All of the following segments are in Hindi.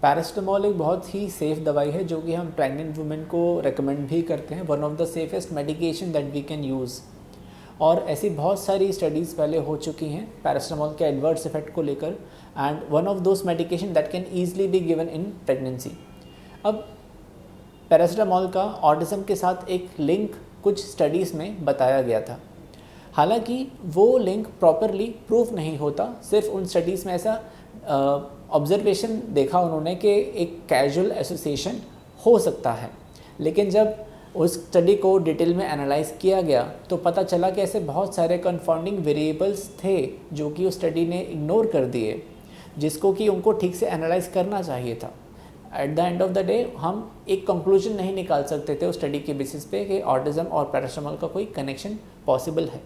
पैरासिटामोल एक बहुत ही सेफ़ दवाई है जो कि हम प्रेग्नेंट वुमेन को रेकमेंड भी करते हैं, one of the safest medication that we can use. और ऐसी बहुत सारी स्टडीज़ पहले हो चुकी हैं पैरासिटामोल के एडवर्स इफेक्ट को लेकर, and one of those medication that can easily be given in pregnancy. अब पैरासिटामोल का ऑटिज़म के साथ एक लिंक कुछ स्टडीज़ में बताया गया था, हालांकि वो लिंक प्रॉपरली प्रूफ नहीं होता। सिर्फ उन स्टडीज़ में ऐसा ऑब्जर्वेशन देखा उन्होंने कि एक कैजुअल एसोसिएशन हो सकता है, लेकिन जब उस स्टडी को डिटेल में एनालाइज किया गया तो पता चला कि ऐसे बहुत सारे कंफाउंडिंग वेरिएबल्स थे जो कि उस स्टडी ने इग्नोर कर दिए, जिसको कि उनको ठीक से एनालाइज करना चाहिए था। At the end of the day हम एक कंक्लूजन नहीं निकाल सकते थे उस स्टडी के बेसिस पे कि ऑटिज़म और पैरासिटामोल का कोई कनेक्शन पॉसिबल है।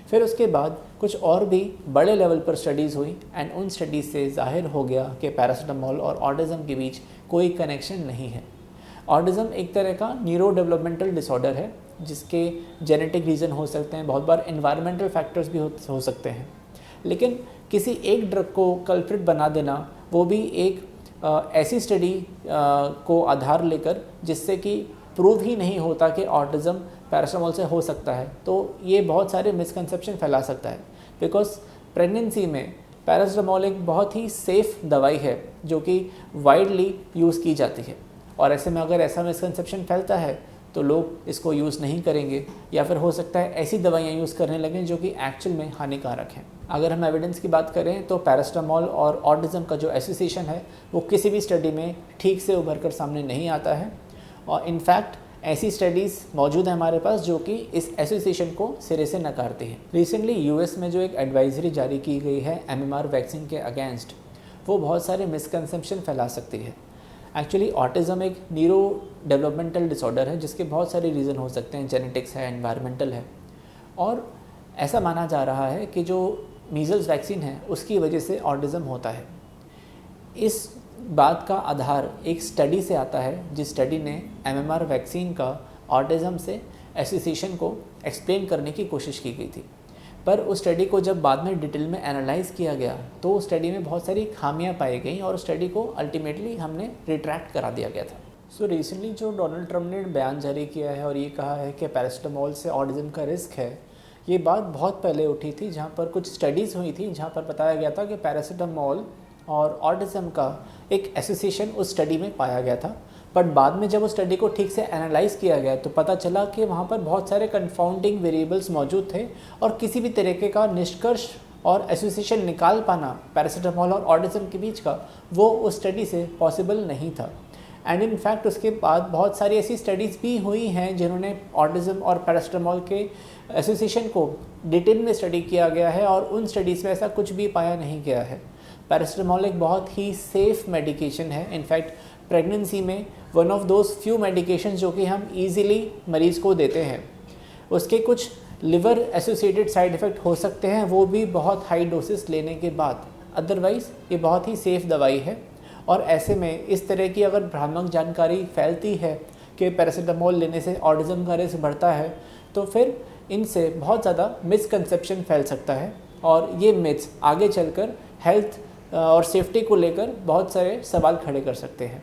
फिर उसके बाद कुछ और भी बड़े लेवल पर स्टडीज़ हुई एंड उन स्टडीज़ से ज़ाहिर हो गया कि पैरासिटामोल और ऑटिज़म के बीच कोई कनेक्शन नहीं है। ऑटिज़म एक तरह का न्यूरो डेवलपमेंटल डिसऑर्डर है जिसके जेनेटिक रीज़न हो सकते हैं, बहुत बार एनवायरमेंटल फैक्टर्स भी हो सकते हैं, लेकिन किसी एक ड्रग को कल्प्रिट बना देना, वो भी एक ऐसी स्टडी को आधार लेकर जिससे कि प्रूव ही नहीं होता कि ऑटिज़म पैरासिटामोल से हो सकता है, तो ये बहुत सारे मिसकंसेप्शन फैला सकता है। बिकॉज प्रेगनेंसी में पैरासिटामोल एक बहुत ही सेफ़ दवाई है जो कि वाइडली यूज़ की जाती है, और ऐसे में अगर ऐसा मिसकंसेप्शन फैलता है तो लोग इसको यूज़ नहीं करेंगे, या फिर हो सकता है ऐसी दवाइयाँ यूज़ करने लगें जो कि एक्चुअल में हानिकारक हैं। अगर हम एविडेंस की बात करें तो पैरासिटामोल और ऑटिज़म का जो एसोसिएशन है वो किसी भी स्टडी में ठीक से उभर कर सामने नहीं आता है, और इनफैक्ट ऐसी स्टडीज़ मौजूद है हमारे पास जो कि इस एसोसिएशन को सिरे से नकारती हैं। रिसेंटली यूएस में जो एक एडवाइजरी जारी की गई है एमएमआर वैक्सीन के अगेंस्ट, वो बहुत सारे मिसकंसेप्शन फैला सकती है। एक्चुअली ऑटिज़म एक न्यूरो डेवलपमेंटल डिसऑर्डर है जिसके बहुत सारे रीज़न हो सकते हैं, जेनेटिक्स है, एनवायरमेंटल है, और ऐसा माना जा रहा है कि जो मीज़ल्स वैक्सीन है उसकी वजह से ऑटिज़म होता है। इस बात का आधार एक स्टडी से आता है जिस स्टडी ने एमएमआर वैक्सीन का ऑटिज़म से एसोसिएशन को एक्सप्लेन करने की कोशिश की गई थी, पर उस स्टडी को जब बाद में डिटेल में एनालाइज़ किया गया तो उस स्टडी में बहुत सारी खामियां पाई गई और उस स्टडी को अल्टीमेटली हमने रिट्रैक्ट करा दिया गया था। सो रिसेंटली जो डोनाल्ड ट्रंप ने बयान जारी किया है और ये कहा है कि पैरासिटामोल से ऑटिज़म का रिस्क है, ये बात बहुत पहले उठी थी जहाँ पर कुछ स्टडीज़ हुई थी जहाँ पर बताया गया था कि पैरासिटामोल और ऑटिज़म का एक एसोसिएशन उस स्टडी में पाया गया था, बट बाद में जब उस स्टडी को ठीक से एनालाइज़ किया गया तो पता चला कि वहाँ पर बहुत सारे कंफाउंडिंग वेरिएबल्स मौजूद थे और किसी भी तरीके का निष्कर्ष और एसोसिएशन निकाल पाना पैरासिटामोल और ऑटिज़म के बीच का वो उस स्टडी से पॉसिबल नहीं था। एंड इन फैक्ट उसके बाद बहुत सारी ऐसी स्टडीज़ भी हुई हैं जिन्होंने ऑटिज़म और पैरासिटामोल के एसोसिएशन को डिटेल में स्टडी किया गया है और उन स्टडीज़ में ऐसा कुछ भी पाया नहीं गया है। पैरासिटामोल एक बहुत ही सेफ़ मेडिकेशन है। इनफैक्ट प्रेगनेंसी में one of those few medication जो कि हम इजीली मरीज़ को देते हैं, उसके कुछ लिवर एसोसिएटेड साइड इफ़ेक्ट हो सकते हैं, वो भी बहुत हाई डोसेस लेने के बाद। अदरवाइज़ ये बहुत ही सेफ़ दवाई है, और ऐसे में इस तरह की अगर भ्रामक जानकारी फैलती है कि पैरासिटामोल लेने से ऑटिज़म का रिस्क बढ़ता है, तो फिर इनसे बहुत ज़्यादा मिसकंसेप्शन फैल सकता है, और ये मिथ्स आगे चलकर हेल्थ और सेफ्टी को लेकर बहुत सारे सवाल खड़े कर सकते हैं।